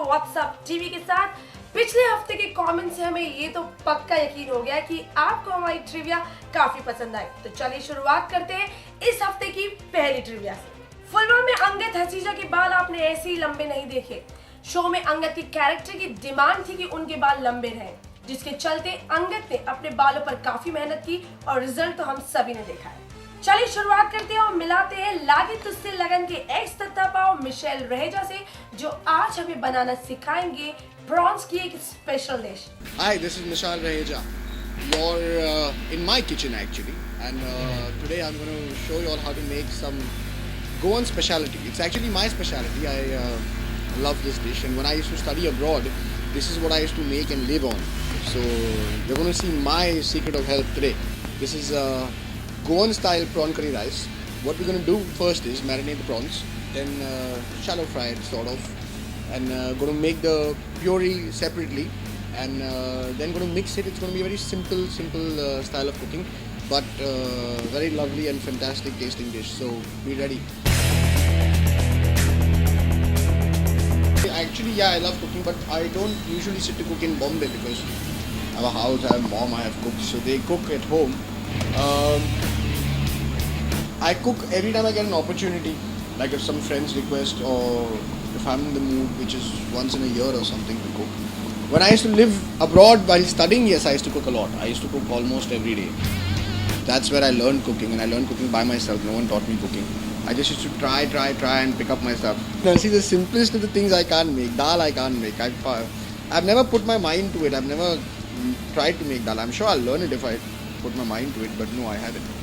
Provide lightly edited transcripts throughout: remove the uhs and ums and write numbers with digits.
WhatsApp TV के साथ। पिछले हफ्ते के कमेंट से हमें ये तो पक्का यकीन हो गया कि आपको हमारी ट्रिविया काफी पसंद आई। तो चलिए शुरुआत करते हैं इस हफ्ते की पहली ट्रिविया से। फिल्मों में अंगद हसीजा के बाल आपने ऐसे ही लंबे नहीं देखे। शो में अंगद के कैरेक्टर की डिमांड थी कि उनके बाल लंबे रहें, जिसके चलते अंगद ने अपने बालों पर काफी मेहनत की और रिजल्ट तो हम सभी ने देखा है। चलिए शुरुआत करते हैं और मिलाते हैं लागे तुझसे लगन के एक्स तत्ता पाव मिशेल रहेजा से, जो आज हमें बनाना सिखाएंगे प्रॉन्स की एक special dish. Hi, this is Mishal Raheja. You're in my kitchen actually, and today I'm going to show you all how to make some Goan specialty. It's actually my specialty. I love this dish, and when I used to study abroad, this is what I used to make and live on. So you're going to see my secret of health today. This is Goan style prawn curry rice. What we're going to do first is marinate the prawns, then shallow fry it sort of, and going to make the puree separately, and then going to mix it. It's going to be a very simple style of cooking, but very lovely and fantastic tasting dish. So be ready. Actually, yeah, I love cooking, but I don't usually sit to cook in Bombay because I have a house, I have mom, I have cooks, so they cook at home. I cook every time I get an opportunity, like if some friends request or if I'm in the mood, which is once in a year or something to cook. When I used to live abroad while studying, yes, I used to cook a lot. I used to cook almost every day. That's where I learned cooking, and I learned cooking by myself. No one taught me cooking. I just used to try and pick up my stuff. Now see, the simplest of the things I can't make. Dal I can't make. I've never put my mind to it. I've never tried to make dal. I'm sure I'll learn it if I put my mind to it, but no, I haven't.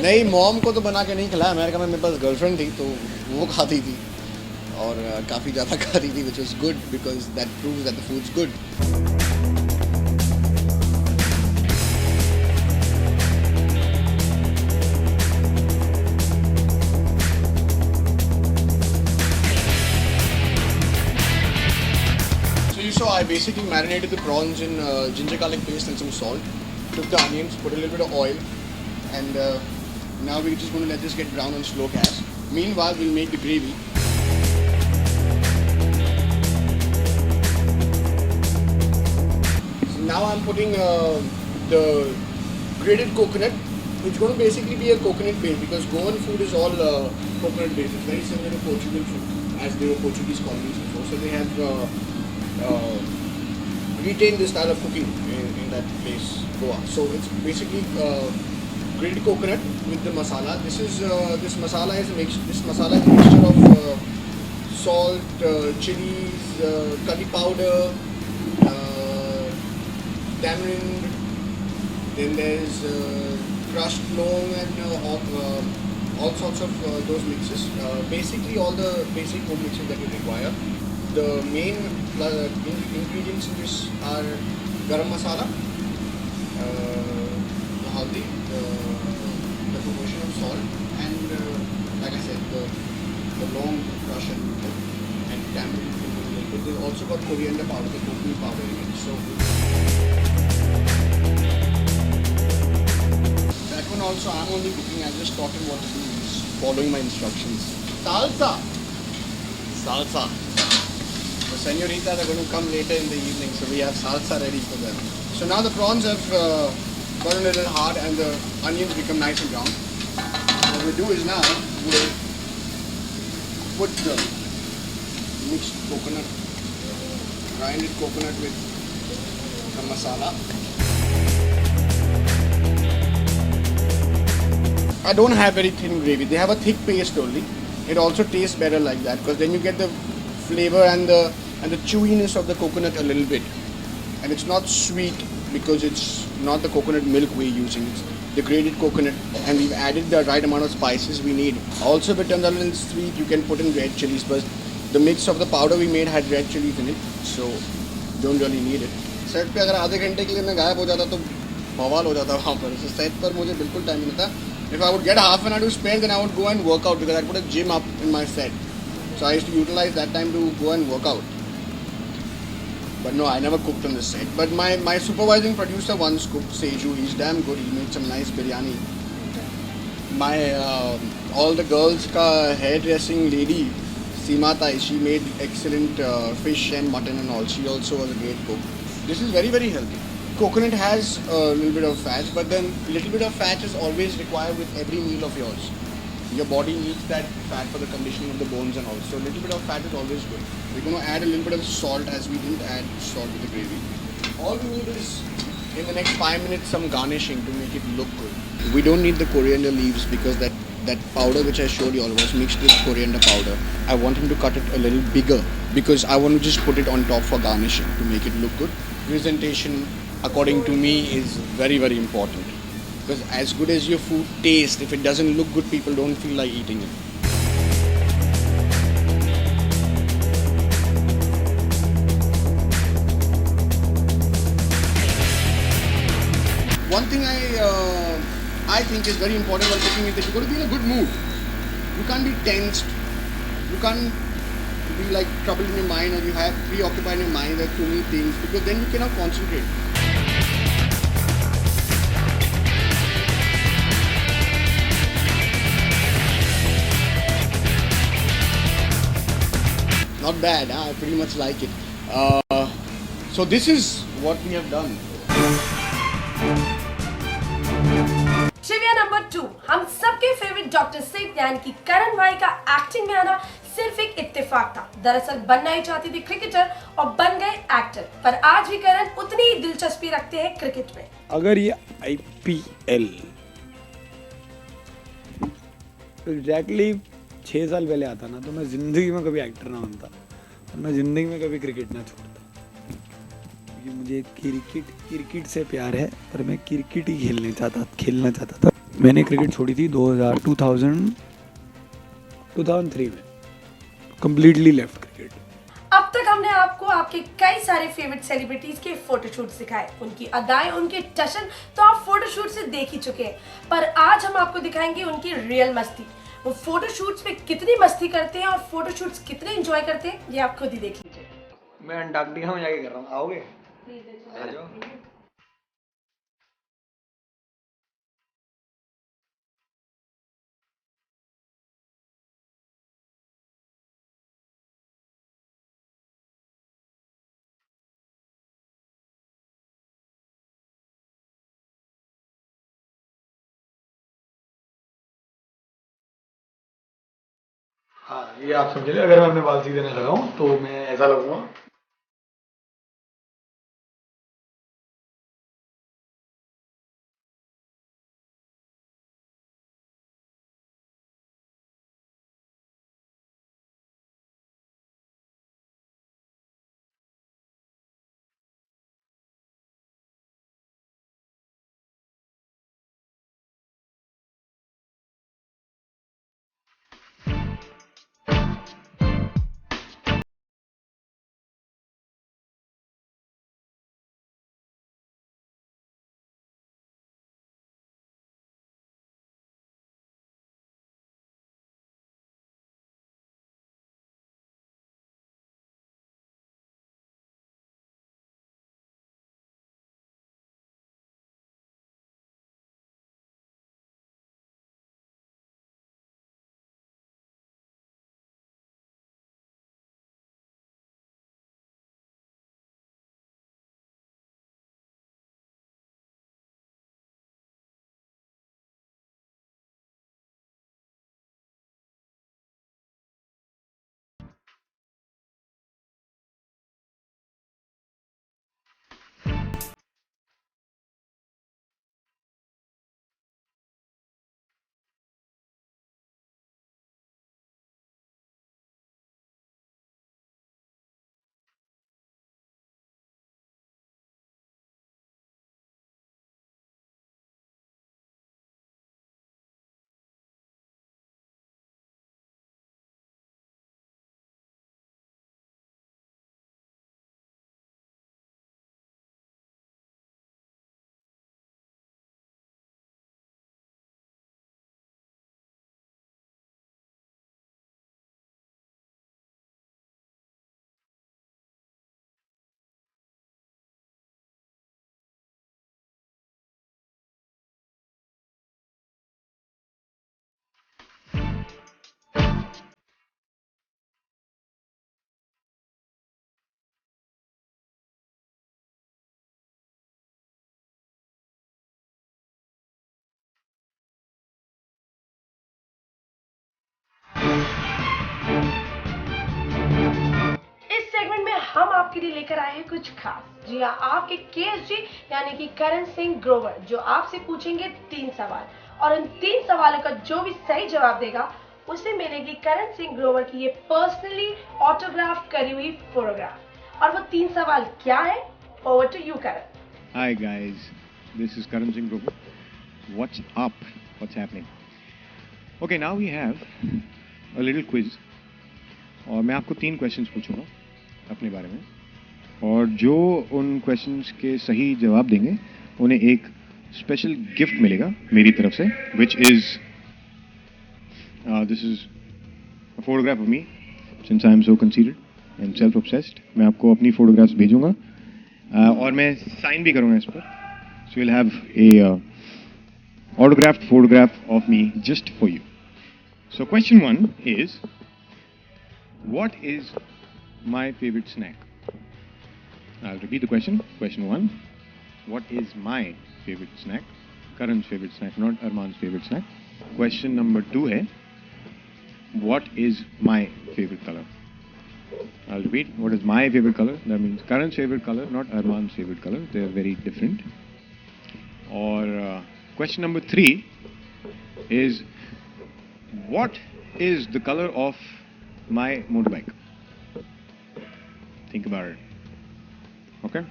नहीं, mom को तो बना के नहीं खिलाया। America में मेरे पास girlfriend थी तो वो खाती थी और काफ़ी ज़्यादा खाती थी, which was good because that proves that the food's good. So you saw I basically marinated the prawns in ginger garlic paste and some salt. Took the onions, put a little bit of oil, and now we're just going to let this get brown on slow gas. Meanwhile, we'll make the gravy. So now I'm putting the grated coconut. It's going to basically be a coconut base because Goan food is all coconut based. It's very similar to Portugal food, as they were Portuguese colonies before. So they have retained this style of cooking in that place, Goa. So it's basically grated coconut with the masala. This masala is a mixture of salt, chilies, curry powder, tamarind. Then there's crushed long and all sorts of those mixes. Basically, all the basic home mixes that you require. The main ingredients in this are garam masala, the haldi, the proportion of salt, and like I said, the long crush and tamarind. But there's also got coriander powder, the coconut powder in it. So that one also I'm only cooking. I just taught him what to do. He's following my instructions. Salsa. The senoritas are going to come later in the evening, so we have salsa ready for them. So now the prawns have got a little hard and the onions become nice and brown. What we do is now we'll put the mixed coconut, grinded coconut with the masala. I don't have very thin gravy. They have a thick paste only. It also tastes better like that because then you get the flavor and the chewiness of the coconut a little bit, and it's not sweet because it's not the coconut milk we're using. It's the grated coconut, and we've added the right amount of spices we need. Also, if it turns out a little sweet, you can put in red chilies, but the mix of the powder we made had red chilies in it, so don't really need it. Set पे अगर आधे घंटे के लिए मैं गायब हो जाता तो बवाल हो जाता वहाँ पर. So सेट पर मुझे बिल्कुल टाइम नहीं मिलता. If I would get half an hour to spare, then I would go and work out because I put a gym up in my set. So I used to utilize that time to go and work out. But no, I never cooked on the set. But my supervising producer once cooked, Seju. He's damn good. He made some nice biryani. My all the girls ka hairdressing lady Seema Tai, she made excellent fish and mutton and all. She also was a great cook. This is very, very healthy. Coconut has a little bit of fat, but then little bit of fat is always required with every meal of yours. Your body needs that fat for the conditioning of the bones and all. So a little bit of fat is always good. We're going to add a little bit of salt as we didn't add salt with the gravy. All we need is in the next 5 minutes some garnishing to make it look good. We don't need the coriander leaves because that powder which I showed you all was mixed with coriander powder. I want him to cut it a little bigger because I want to just put it on top for garnishing to make it look good. Presentation, according to me, is very, very important. Because as good as your food tastes, if it doesn't look good, people don't feel like eating it. One thing I think is very important while cooking is that you've got to be in a good mood. You can't be tensed. You can't be like trouble in your mind, or you have preoccupied in your mind with too many things, because then you cannot concentrate. Not bad, huh? I pretty much like it. So this is what we have done. Trivia number 2, हम सबके favourite doctor सेठ यानी कि करण भाई का acting में आना सिर्फ एक इत्तेफाक था। दरअसल बनना ही चाहती थी क्रिकेटर और बन गए एक्टर, पर आज भी करण उतनी ही दिलचस्पी रखते हैं क्रिकेट में। अगर ये IPL एग्जैक्टली 6 साल पहले आता ना, तो मैं जिंदगी में कभी एक्टर ना बनता और मैं जिंदगी में कभी क्रिकेट ना छोड़ता, क्योंकि मुझे क्रिकेट से प्यार है, पर मैं क्रिकेट ही खेलना चाहता था। मैंने क्रिकेट छोड़ी थी 2003 में, कम्प्लीटली लेफ्ट क्रिकेट। अब तक हमने आपको आपके कई सारे फेवरेट सेलिब्रिटीज के फोटोशूट दिखाए, उनकी अदाएं, उनके टशन तो आप फोटोशूट से देख ही चुके हैं, पर आज हम आपको दिखाएंगे उनकी रियल मस्ती। वो फोटोशूट्स में कितनी मस्ती करते हैं और फोटोशूट्स कितने एंजॉय करते हैं, ये आप खुद ही देख लीजिए। मैं अंटार्कटिका में जाके कर रहा हूँ, आओगे? आ जाओ। हाँ, ये आप समझ लीजिए, अगर मैं अपने बाल सीधे न लगाऊं तो मैं ऐसा लगूंगा। सेगमेंट में हम आपके लिए लेकर आए हैं कुछ खास। जी हाँ, आपके केएसजी यानी कि करण सिंह ग्रोवर जो आपसे पूछेंगे 3 सवाल, और उन 3 सवालों का जो भी सही जवाब देगा उसे मिलेगी करण सिंह ग्रोवर की ये पर्सनली ऑटोग्राफ करी हुई फोटोग्राफ। और वो 3 सवाल क्या है? Over to you Karan. Hi guys, this is Karan Singh Grover. What's up? What's happening? Okay, now we have a little quiz. और मैं आपको 3 क्वेश्चंस पूछूंगा अपने बारे में, और जो उन क्वेश्चंस के सही जवाब देंगे उन्हें एक स्पेशल गिफ्ट मिलेगा मेरी तरफ से, which is this is a photograph of me since I am so conceited and self-obsessed. मैं आपको अपनी फोटोग्राफ्स भेजूंगा और मैं साइन भी करूंगा इस पर. So you'll have a autographed photograph of me just for you. So question 1 is, what is my favorite snack? I'll repeat the question. Question 1, what is my favorite snack? Karan's favorite snack, not Arman's favorite snack. Question number 2 है, what is my favorite color? I'll repeat, what is my favorite color? That means Karan's favorite color, not Arman's favorite color. They are very different. Or question number 3 is, what is the color of my motorbike? Think about it. Okay?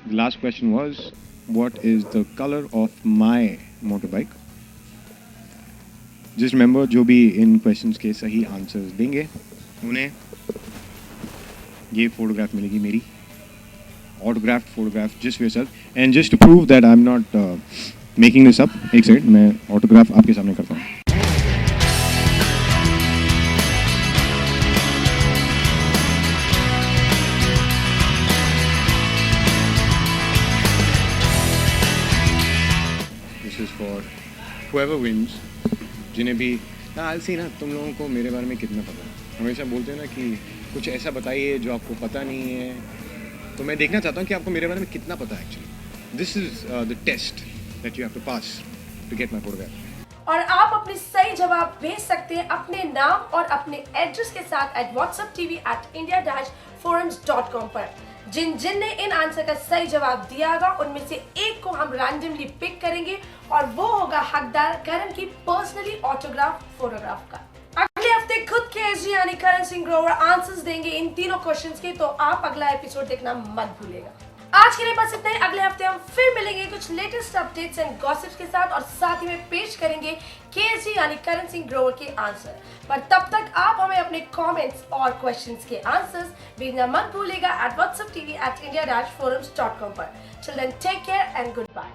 The last question was, what is the color of my motorbike? Just remember, जो भी इन questions के सही answers देंगे उन्हें ये photograph मिलेगी मेरी, autographed photograph just for yourself. And just to prove that I am not making this up, एक सेकंड मैं ऑटोग्राफ आपके सामने करता हूँ. This is for whoever wins. जिन्हें भी सी ना, तुम लोगों को मेरे बारे में कितना पता है. हमेशा बोलते हैं ना कि कुछ ऐसा बताइए जो आपको पता नहीं है, तो मैं देखना चाहता हूँ कि आपको मेरे बारे में कितना पता है actually. This is the test that you have to pass to get my photograph. और आप अपने सही जवाब भेज सकते हैं अपने नाम और अपने एड्रेस के साथ whatsapptv@india-forums.com पर. जिन ने इन आंसर का सही जवाब दिया होगा उनमें से एक को हम रैंडमली पिक करेंगे और वो होगा हकदार करण की पर्सनली ऑटोग्राफ फोटोग्राफ का. अगले हफ्ते खुद केएसजी यानी करण सिंह ग्रोवर आंसर्स देंगे इन तीनों क्वेश्चंस के, तो आप अगला एपिसोड देखना मत भूलिएगा. आज के लिए बस इतना ही. अगले हफ्ते हम फिर मिलेंगे कुछ लेटेस्ट अपडेट्स एंड गॉसिप्स के साथ, और साथ ही में पेश करेंगे केएसजी यानी करण सिंह ग्रोवर के आंसर. पर तब तक आप हमें अपने कमेंट्स और क्वेश्चंस के आंसर्स भेजना मत भूलिएगा @whatsapptv@india-forums.com पर. Till then, take care and goodbye.